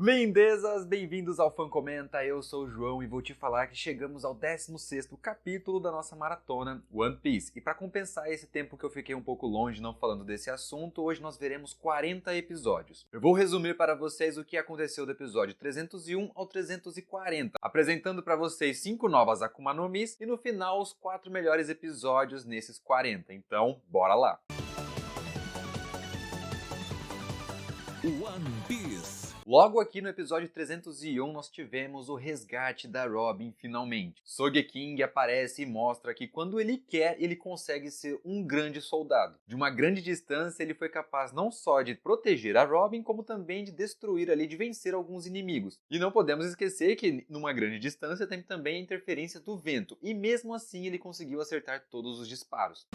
Lindezas, bem-vindos ao Fã Comenta, eu sou o João e vou te falar que chegamos ao 16º capítulo da nossa maratona One Piece. E para compensar esse tempo que eu fiquei um pouco longe não falando desse assunto, hoje nós veremos 40 episódios. Eu vou resumir para vocês o que aconteceu do episódio 301 ao 340, apresentando para vocês 5 novas Akuma no Mis e no final os 4 melhores episódios nesses 40. Então, bora lá! One Piece. Logo aqui no episódio 301 nós tivemos o resgate da Robin finalmente. Sogeking aparece e mostra que quando ele quer, ele consegue ser um grande soldado. De uma grande distância ele foi capaz não só de proteger a Robin, como também de destruir ali, de vencer alguns inimigos. E não podemos esquecer que numa grande distância tem também a interferência do vento. E mesmo assim ele conseguiu acertar todos os disparos.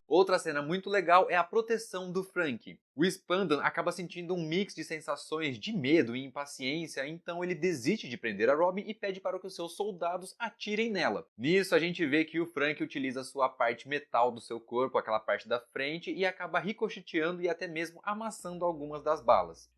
Outra cena muito legal é a proteção do Franky. O Spandan acaba sentindo um mix de sensações de medo e impaciência, então ele desiste de prender a Robin e pede para que os seus soldados atirem nela. Nisso a gente vê que o Franky utiliza sua parte metal do seu corpo, aquela parte da frente, e acaba ricocheteando e até mesmo amassando algumas das balas.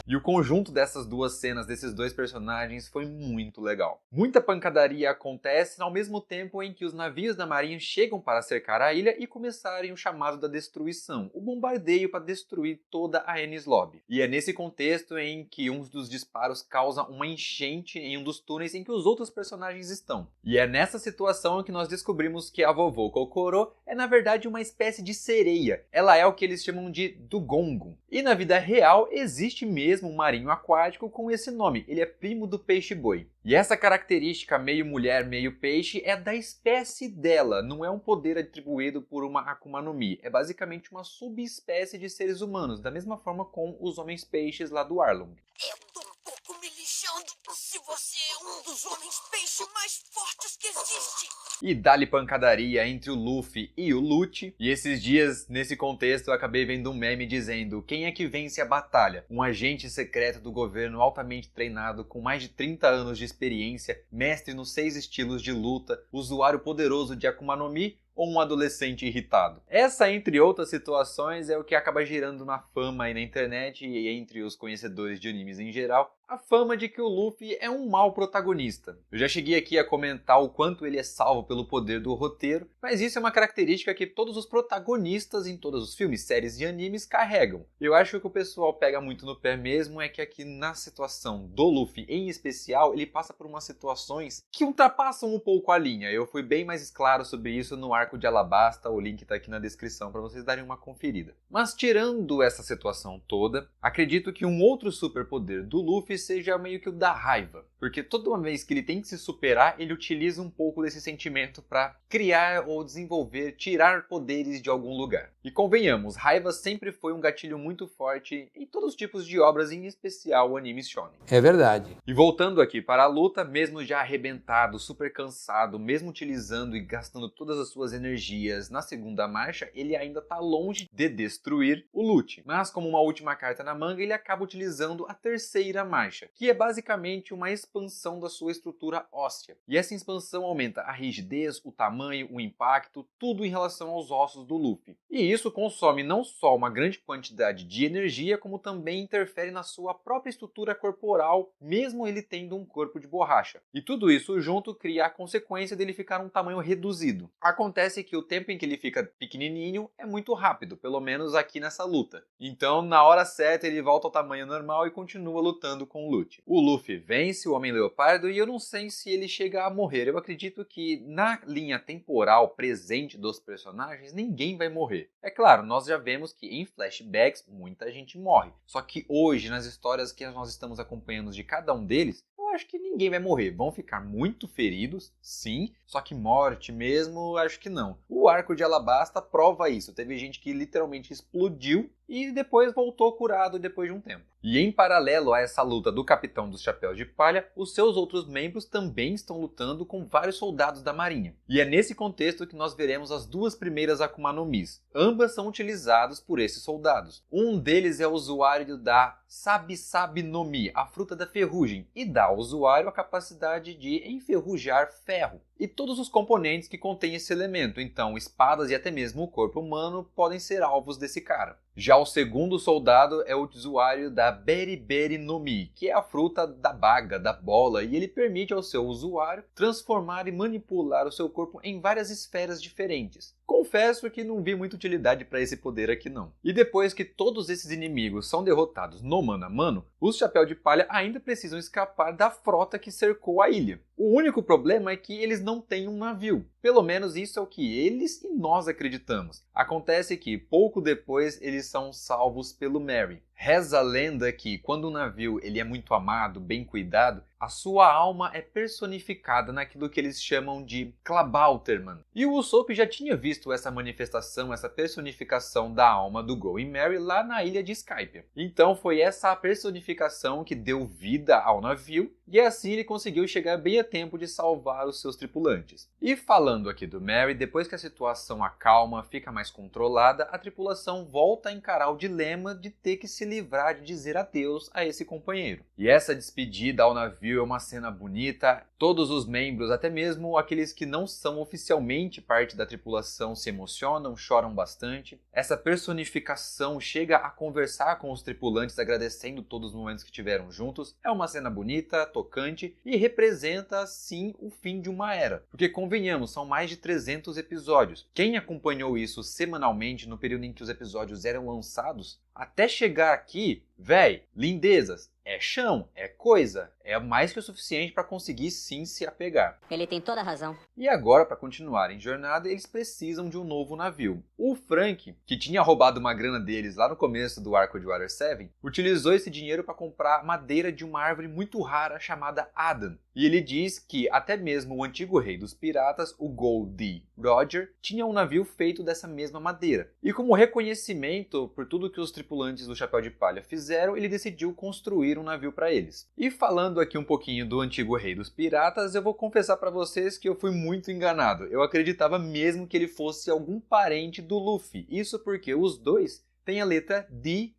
E o conjunto dessas duas cenas, desses dois personagens, foi muito legal. Muita pancadaria acontece ao mesmo tempo em que os navios da marinha chegam para cercar a ilha e começarem o chamado da destruição, o bombardeio para destruir toda a Enies Lobby. E é nesse contexto em que um dos disparos causa uma enchente em um dos túneis em que os outros personagens estão. E é nessa situação que nós descobrimos que a vovô Kokoro é na verdade uma espécie de sereia. Ela é o que eles chamam de Dugong. E na vida real existe mesmo um marinho aquático com esse nome, ele é primo do peixe-boi. E essa característica meio mulher, meio peixe é da espécie dela, não é um poder atribuído por uma Akuma no Mi, é basicamente uma subespécie de seres humanos, da mesma forma com os homens peixes lá do Arlong. Eu tô um pouco me lixando se você é um dos homens peixe mais fortes que existe. E dá-lhe pancadaria entre o Luffy e o Lute. E esses dias, nesse contexto, eu acabei vendo um meme dizendo: quem é que vence a batalha? Um agente secreto do governo altamente treinado, com mais de 30 anos de experiência, mestre nos 6 estilos de luta, usuário poderoso de Akuma no Mi, ou um adolescente irritado? Essa, entre outras situações, é o que acaba girando na fama aí na internet e entre os conhecedores de animes em geral, a fama de que o Luffy é um mau protagonista. Eu já cheguei aqui a comentar o quanto ele é salvo pelo poder do roteiro, mas isso é uma característica que todos os protagonistas em todos os filmes, séries e animes carregam. Eu acho que o pessoal pega muito no pé mesmo é que aqui na situação do Luffy em especial, ele passa por umas situações que ultrapassam um pouco a linha. Eu fui bem mais claro sobre isso no arco de Alabasta, o link tá aqui na descrição para vocês darem uma conferida. Mas tirando essa situação toda, acredito que um outro superpoder do Luffy seja meio que o da raiva, porque toda uma vez que ele tem que se superar, ele utiliza um pouco desse sentimento para criar ou desenvolver, tirar poderes de algum lugar. E convenhamos, raiva sempre foi um gatilho muito forte em todos os tipos de obras, em especial o anime shonen. É verdade. E voltando aqui para a luta, mesmo já arrebentado, super cansado, mesmo utilizando e gastando todas as suas energias na segunda marcha, ele ainda está longe de destruir o Lute. Mas como uma última carta na manga, ele acaba utilizando a terceira marcha, que é basicamente uma expansão da sua estrutura óssea. E essa expansão aumenta a rigidez, o tamanho, o impacto, tudo em relação aos ossos do Luffy. E isso consome não só uma grande quantidade de energia, como também interfere na sua própria estrutura corporal, mesmo ele tendo um corpo de borracha. E tudo isso junto cria a consequência dele ficar um tamanho reduzido. Acontece que o tempo em que ele fica pequenininho é muito rápido, pelo menos aqui nessa luta. Então, na hora certa, ele volta ao tamanho normal e continua lutando com o Lute. O Luffy vence o Homem-Leopardo e eu não sei se ele chega a morrer. Eu acredito que na linha temporal presente dos personagens, ninguém vai morrer. É claro, nós já vemos que em flashbacks muita gente morre. Só que hoje, nas histórias que nós estamos acompanhando de cada um deles, eu acho que ninguém vai morrer. Vão ficar muito feridos, sim, só que morte mesmo, acho que não. O arco de Alabasta prova isso. Teve gente que literalmente explodiu e depois voltou curado depois de um tempo. E em paralelo a essa luta do Capitão dos Chapéus de Palha, os seus outros membros também estão lutando com vários soldados da marinha. E é nesse contexto que nós veremos as duas primeiras Akuma no Mis. Ambas são utilizadas por esses soldados. Um deles é o usuário da Sabi Sabi no Mi, a fruta da ferrugem, e dá ao usuário a capacidade de enferrujar ferro e todos os componentes que contêm esse elemento, então espadas e até mesmo o corpo humano podem ser alvos desse cara. Já o segundo soldado é o usuário da Beri Beri no Mi, que é a fruta da baga, da bola, e ele permite ao seu usuário transformar e manipular o seu corpo em várias esferas diferentes. Confesso que não vi muita utilidade para esse poder aqui não. E depois que todos esses inimigos são derrotados no mano a mano, os Chapéu de Palha ainda precisam escapar da frota que cercou a ilha. O único problema é que eles não têm um navio. Pelo menos isso é o que eles e nós acreditamos. Acontece que pouco depois eles são salvos pelo Merry. Reza a lenda que quando um navio ele é muito amado, bem cuidado, a sua alma é personificada naquilo que eles chamam de Klabautermann. E o Usopp já tinha visto essa manifestação, essa personificação da alma do Going Merry lá na ilha de Skypiea. Então foi essa personificação que deu vida ao navio e assim ele conseguiu chegar bem a tempo de salvar os seus tripulantes. E falando aqui do Merry, depois que a situação acalma, fica mais controlada, a tripulação volta a encarar o dilema de ter que se livrar de dizer adeus a esse companheiro. E essa despedida ao navio é uma cena bonita, todos os membros, até mesmo aqueles que não são oficialmente parte da tripulação, se emocionam, choram bastante. Essa personificação chega a conversar com os tripulantes, agradecendo todos os momentos que tiveram juntos. É uma cena bonita, tocante e representa, sim, o fim de uma era. Porque, convenhamos, são mais de 300 episódios. Quem acompanhou isso semanalmente no período em que os episódios eram lançados, até chegar aqui, véi, lindezas. É chão, é coisa, é mais que o suficiente para conseguir sim se apegar. Ele tem toda a razão. E agora, para continuar em jornada, eles precisam de um novo navio. O Frank, que tinha roubado uma grana deles lá no começo do arco de Water 7, utilizou esse dinheiro para comprar madeira de uma árvore muito rara chamada Adan. E ele diz que até mesmo o antigo rei dos piratas, o Gol D. Roger, tinha um navio feito dessa mesma madeira. E como reconhecimento por tudo que os tripulantes do Chapéu de Palha fizeram, ele decidiu construir um navio para eles. E falando aqui um pouquinho do antigo rei dos piratas, eu vou confessar para vocês que eu fui muito enganado. Eu acreditava mesmo que ele fosse algum parente do Luffy. Isso porque os dois têm a letra D,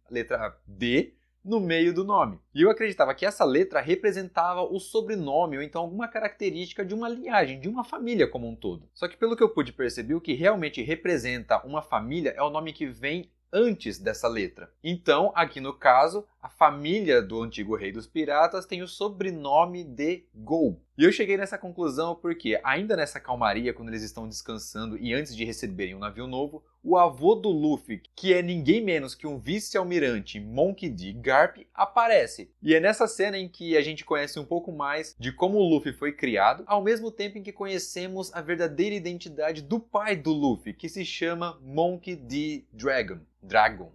no meio do nome. E eu acreditava que essa letra representava o sobrenome ou então alguma característica de uma linhagem, de uma família como um todo. Só que pelo que eu pude perceber, o que realmente representa uma família é o nome que vem antes dessa letra. Então, aqui no caso, a família do antigo rei dos piratas tem o sobrenome de Gol. E eu cheguei nessa conclusão porque, ainda nessa calmaria, quando eles estão descansando e antes de receberem um navio novo, o avô do Luffy, que é ninguém menos que um vice-almirante Monkey D. Garp, aparece. E é nessa cena em que a gente conhece um pouco mais de como o Luffy foi criado, ao mesmo tempo em que conhecemos a verdadeira identidade do pai do Luffy, que se chama Monkey D. Dragão,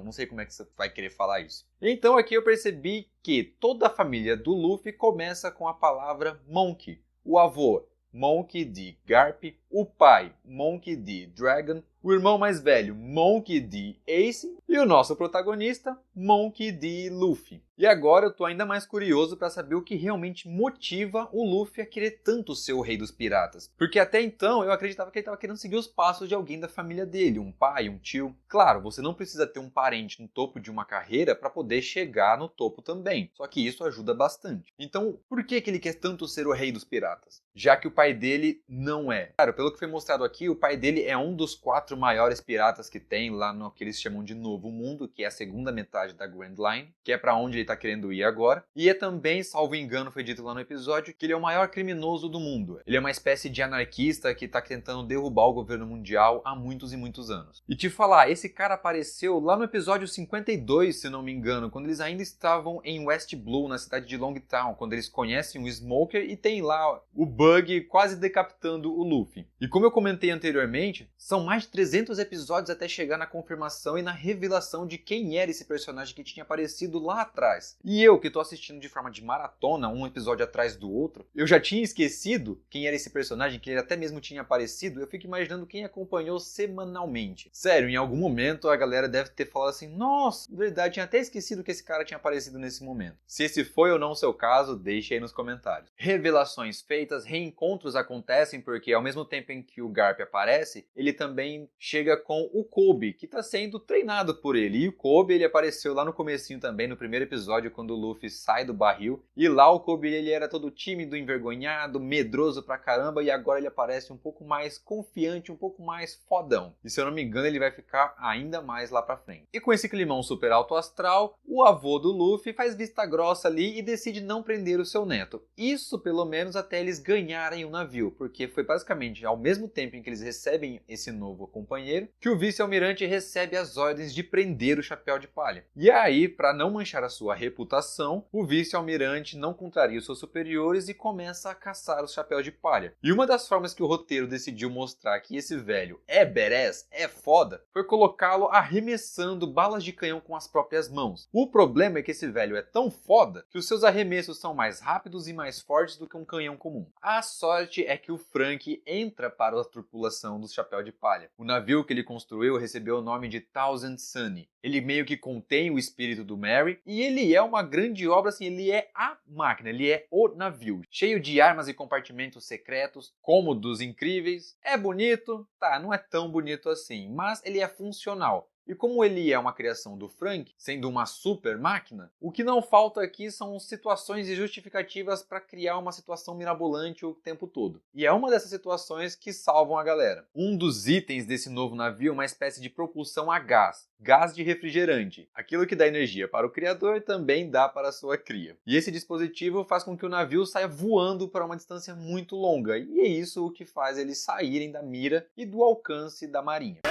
não sei como é que você vai querer falar isso. Então aqui eu percebi que toda a família do Luffy começa com a palavra Monkey. O avô, Monkey D. Garp, o pai, Monkey D. Dragon, o irmão mais velho, Monkey D. Ace, e o nosso protagonista, Monkey D. Luffy. E agora eu tô ainda mais curioso para saber o que realmente motiva o Luffy a querer tanto ser o rei dos piratas. Porque até então eu acreditava que ele estava querendo seguir os passos de alguém da família dele, um pai, um tio. Claro, você não precisa ter um parente no topo de uma carreira para poder chegar no topo também. Só que isso ajuda bastante. Então, por que ele quer tanto ser o rei dos piratas? Já que o pai dele não é. Claro, pelo que foi mostrado aqui, o pai dele é um dos 4 maiores piratas que tem lá no que eles chamam de Novo Mundo, que é a segunda metade da Grand Line, que é para onde ele tá querendo ir agora. E é também, salvo engano, foi dito lá no episódio, que ele é o maior criminoso do mundo. Ele é uma espécie de anarquista que tá tentando derrubar o governo mundial há muitos e muitos anos. E te falar, esse cara apareceu lá no episódio 52, se não me engano, quando eles ainda estavam em West Blue, na cidade de Longtown, quando eles conhecem o Smoker e tem lá o Bug quase decapitando o Luffy. E como eu comentei anteriormente, são mais de 300 episódios até chegar na confirmação e na revelação de quem era esse personagem que tinha aparecido lá atrás. E eu, que tô assistindo de forma de maratona, um episódio atrás do outro, eu já tinha esquecido quem era esse personagem, que ele até mesmo tinha aparecido, eu fico imaginando quem acompanhou semanalmente. Sério, em algum momento a galera deve ter falado assim, nossa, verdade, tinha até esquecido que esse cara tinha aparecido nesse momento. Se esse foi ou não o seu caso, deixe aí nos comentários. Revelações feitas, reencontros acontecem, porque ao mesmo tempo em que o Garp aparece, ele também chega com o Kobe, que está sendo treinado por ele. E o Kobe, ele apareceu lá no comecinho também, no primeiro episódio, quando o Luffy sai do barril. E lá o Kobe, ele era todo tímido, envergonhado, medroso pra caramba, e agora ele aparece um pouco mais confiante, um pouco mais fodão. E se eu não me engano, ele vai ficar ainda mais lá pra frente. E com esse climão super alto astral, o avô do Luffy faz vista grossa ali e decide não prender o seu neto. Isso, pelo menos, até eles ganharem o navio, porque foi basicamente ao mesmo tempo em que eles recebem esse novo companheiro, que o vice-almirante recebe as ordens de prender o Chapéu de Palha. E aí, para não manchar a sua reputação, o vice-almirante não contraria os seus superiores e começa a caçar os Chapéus de Palha. E uma das formas que o roteiro decidiu mostrar que esse velho é badass, é foda, foi colocá-lo arremessando balas de canhão com as próprias mãos. O problema é que esse velho é tão foda que os seus arremessos são mais rápidos e mais fortes do que um canhão comum. A sorte é que o Franky entra para a tripulação do Chapéu de Palha. O navio que ele construiu recebeu o nome de Thousand Sunny. Ele meio que contém o espírito do Merry e ele é uma grande obra, assim, ele é a máquina, ele é o navio. Cheio de armas e compartimentos secretos, cômodos incríveis. É bonito? Tá, não é tão bonito assim, mas ele é funcional. E como ele é uma criação do Frank, sendo uma super máquina, o que não falta aqui são situações e justificativas para criar uma situação mirabolante o tempo todo. E é uma dessas situações que salvam a galera. Um dos itens desse novo navio é uma espécie de propulsão a gás de refrigerante. Aquilo que dá energia para o criador também dá para a sua cria. E esse dispositivo faz com que o navio saia voando para uma distância muito longa. E é isso o que faz eles saírem da mira e do alcance da marinha.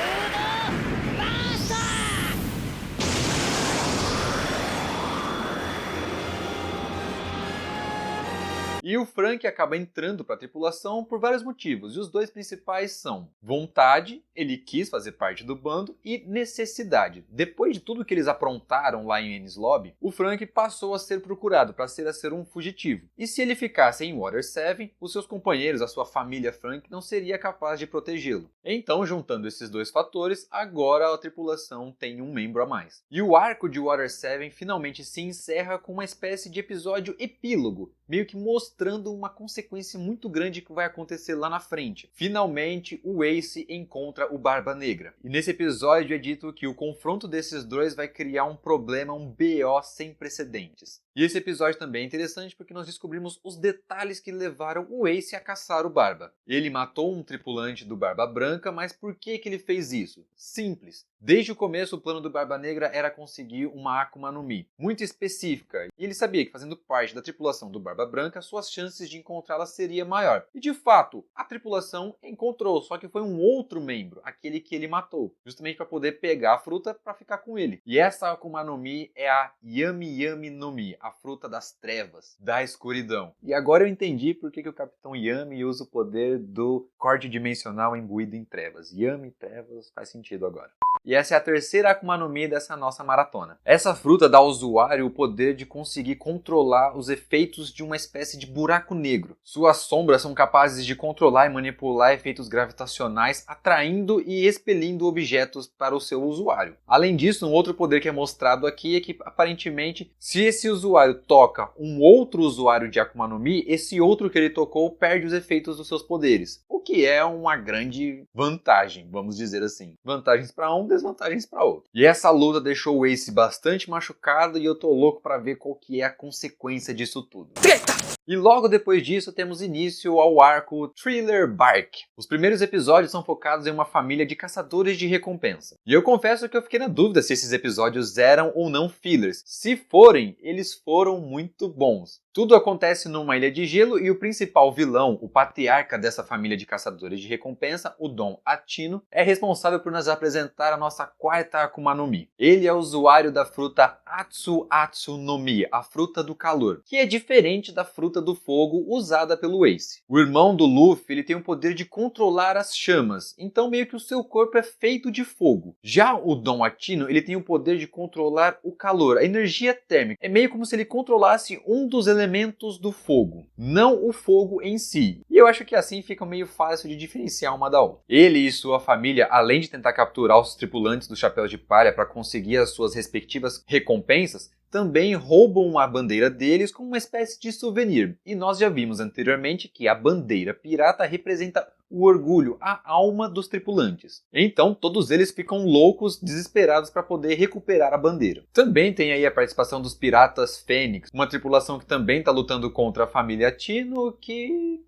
E o Frank acaba entrando para a tripulação por vários motivos, e os dois principais são vontade, ele quis fazer parte do bando, e necessidade. Depois de tudo que eles aprontaram lá em Enies Lobby, o Frank passou a ser procurado para ser um fugitivo. E se ele ficasse em Water 7, os seus companheiros, a sua família Frank, não seria capaz de protegê-lo. Então, juntando esses dois fatores, agora a tripulação tem um membro a mais. E o arco de Water 7 finalmente se encerra com uma espécie de episódio epílogo, meio que mostrando uma consequência muito grande que vai acontecer lá na frente. Finalmente, o Ace encontra o Barba Negra. E nesse episódio é dito que o confronto desses dois vai criar um problema, um BO sem precedentes. E esse episódio também é interessante porque nós descobrimos os detalhes que levaram o Ace a caçar o Barba. Ele matou um tripulante do Barba Branca, mas por que ele fez isso? Simples. Desde o começo, o plano do Barba Negra era conseguir uma Akuma no Mi, muito específica, e ele sabia que fazendo parte da tripulação do Barba Branca, suas chances de encontrá-la seria maior. E de fato, a tripulação encontrou, só que foi um outro membro, aquele que ele matou, justamente para poder pegar a fruta para ficar com ele. E essa Akuma no Mi é a Yami Yami no Mi, a fruta das trevas, da escuridão. E agora eu entendi por que o Capitão Yami usa o poder do corte dimensional imbuído em trevas. Yami, trevas, faz sentido agora. E essa é a terceira Akuma no Mi dessa nossa maratona. Essa fruta dá ao usuário o poder de conseguir controlar os efeitos de uma espécie de buraco negro. Suas sombras são capazes de controlar e manipular efeitos gravitacionais, atraindo e expelindo objetos para o seu usuário. Além disso, um outro poder que é mostrado aqui é que, aparentemente, se esse usuário toca um outro usuário de Akuma no Mi, esse outro que ele tocou perde os efeitos dos seus poderes. O que é uma grande vantagem, vamos dizer assim. Vantagens para um, desvantagens para outro. E essa luta deixou o Ace bastante machucado e eu tô louco para ver qual que é a consequência disso tudo. Treta! E logo depois disso temos início ao arco Thriller Bark. Os primeiros episódios são focados em uma família de caçadores de recompensa. E eu confesso que eu fiquei na dúvida se esses episódios eram ou não fillers. Se forem, eles foram muito bons. Tudo acontece numa ilha de gelo e o principal vilão, o patriarca dessa família de caçadores de recompensa, o Dom Atino, é responsável por nos apresentar a nossa quarta Akuma no Mi. Ele é usuário da fruta Atsu Atsu no Mi, a fruta do calor, que é diferente da fruta fruta do fogo usada pelo Ace. O irmão do Luffy, ele tem o poder de controlar as chamas, então meio que o seu corpo é feito de fogo. Já o Dom Aquino, ele tem o poder de controlar o calor, a energia térmica. É meio como se ele controlasse um dos elementos do fogo, não o fogo em si. E eu acho que assim fica meio fácil de diferenciar uma da outra. Ele e sua família, além de tentar capturar os tripulantes do Chapéu de Palha para conseguir as suas respectivas recompensas, também roubam a bandeira deles como uma espécie de souvenir. E nós já vimos anteriormente que a bandeira pirata representa o orgulho, a alma dos tripulantes. Então todos eles ficam loucos, desesperados para poder recuperar a bandeira. Também tem aí a participação dos Piratas Fênix, uma tripulação que também está lutando contra a família Tino, que...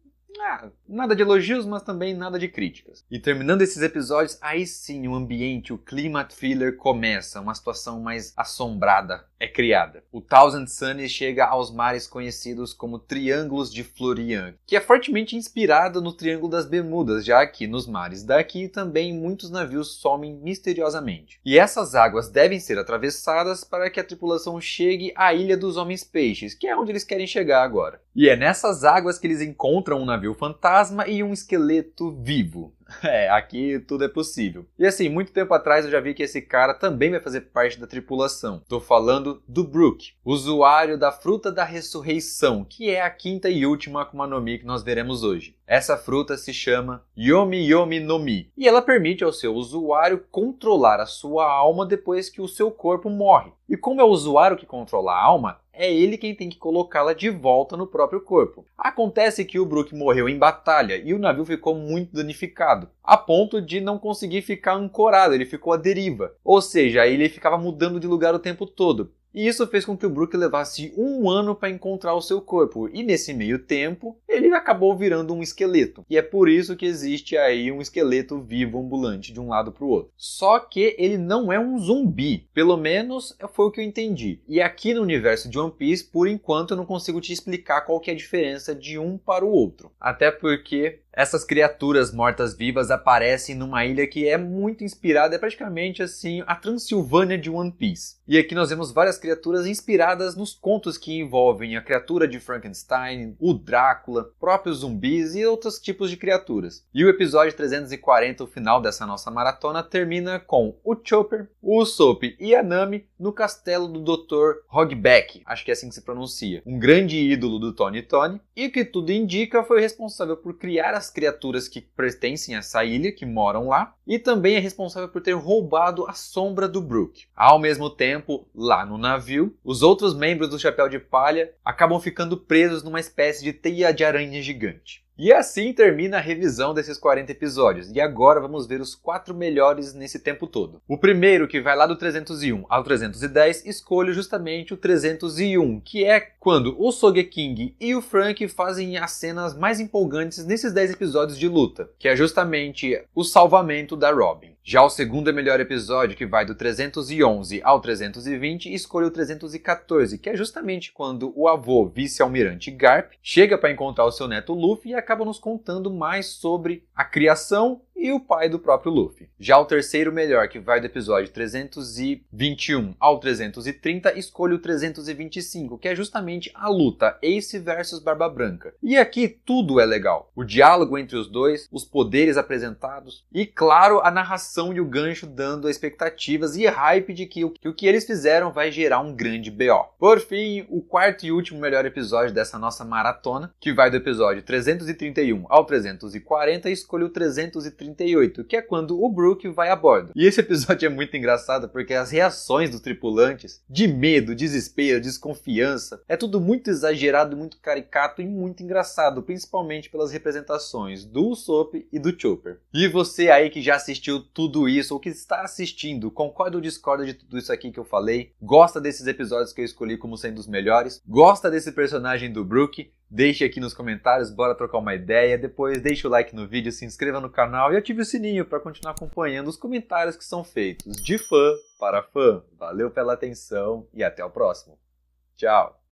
nada de elogios, mas também nada de críticas. E terminando esses episódios, aí sim o ambiente, o clima thriller começa, uma situação mais assombrada é criada. O Thousand Sunny chega aos mares conhecidos como Triângulos de Florian, que é fortemente inspirado no Triângulo das Bermudas, já que nos mares daqui também muitos navios somem misteriosamente. E essas águas devem ser atravessadas para que a tripulação chegue à Ilha dos Homens Peixes, que é onde eles querem chegar agora. E é nessas águas que eles encontram um navio fantasma e um esqueleto vivo. Aqui tudo é possível. E assim, muito tempo atrás eu já vi que esse cara também vai fazer parte da tripulação. Tô falando do Brook, usuário da Fruta da Ressurreição, que é a quinta e última Akuma no Mi que nós veremos hoje. Essa fruta se chama Yomi Yomi no Mi, e ela permite ao seu usuário controlar a sua alma depois que o seu corpo morre. E como é o usuário que controla a alma, é ele quem tem que colocá-la de volta no próprio corpo. Acontece que o Brook morreu em batalha e o navio ficou muito danificado, a ponto de não conseguir ficar ancorado, ele ficou à deriva. Ou seja, ele ficava mudando de lugar o tempo todo. E isso fez com que o Brook levasse 1 ano para encontrar o seu corpo, e nesse meio tempo, ele acabou virando um esqueleto. E é por isso que existe aí um esqueleto vivo ambulante de um lado para o outro. Só que ele não é um zumbi, pelo menos foi o que eu entendi. E aqui no universo de One Piece, por enquanto eu não consigo te explicar qual que é a diferença de um para o outro. Até porque essas criaturas mortas-vivas aparecem numa ilha que é muito inspirada, é praticamente assim a Transilvânia de One Piece. E aqui nós vemos várias criaturas inspiradas nos contos que envolvem a criatura de Frankenstein, o Drácula, próprios zumbis e outros tipos de criaturas. E o episódio 340, o final dessa nossa maratona, termina com o Chopper, o Usopp e a Nami no castelo do Dr. Hogback, acho que é assim que se pronuncia, um grande ídolo do Tony Tony, e que tudo indica foi responsável por criar as criaturas que pertencem a essa ilha, que moram lá, e também é responsável por ter roubado a sombra do Brook. Ao mesmo tempo, lá no navio, os outros membros do Chapéu de Palha acabam ficando presos numa espécie de teia de aranha gigante. E assim termina a revisão desses 40 episódios, e agora vamos ver os 4 melhores nesse tempo todo. O primeiro, que vai lá do 301 ao 310, escolho justamente o 301, que é quando o Sogeking e o Franky fazem as cenas mais empolgantes nesses 10 episódios de luta, que é justamente o salvamento da Robin. Já o segundo e melhor episódio, que vai do 311 ao 320, escolho o 314, que é justamente quando o avô vice-almirante Garp chega para encontrar o seu neto Luffy e acaba nos contando mais sobre a criação e o pai do próprio Luffy. Já o terceiro melhor, que vai do episódio 321 ao 330, escolho o 325, que é justamente a luta Ace versus Barba Branca. E aqui tudo é legal. O diálogo entre os dois, os poderes apresentados e, claro, a narração e o gancho dando expectativas e hype de que o que eles fizeram vai gerar um grande BO. Por fim, o quarto e último melhor episódio dessa nossa maratona, que vai do episódio 331 ao 340, escolho o 338, que é quando o Brook vai a bordo. E esse episódio é muito engraçado porque as reações dos tripulantes, de medo, desespero, desconfiança, é tudo muito exagerado, muito caricato e muito engraçado, principalmente pelas representações do Usopp e do Chopper. E você aí que já assistiu tudo isso, ou que está assistindo, concorda ou discorda de tudo isso aqui que eu falei? Gosta desses episódios que eu escolhi como sendo os melhores? Gosta desse personagem do Brook? Deixe aqui nos comentários, bora trocar uma ideia. Depois deixe o like no vídeo, se inscreva no canal e ative o sininho para continuar acompanhando os comentários que são feitos de fã para fã. Valeu pela atenção e até o próximo. Tchau!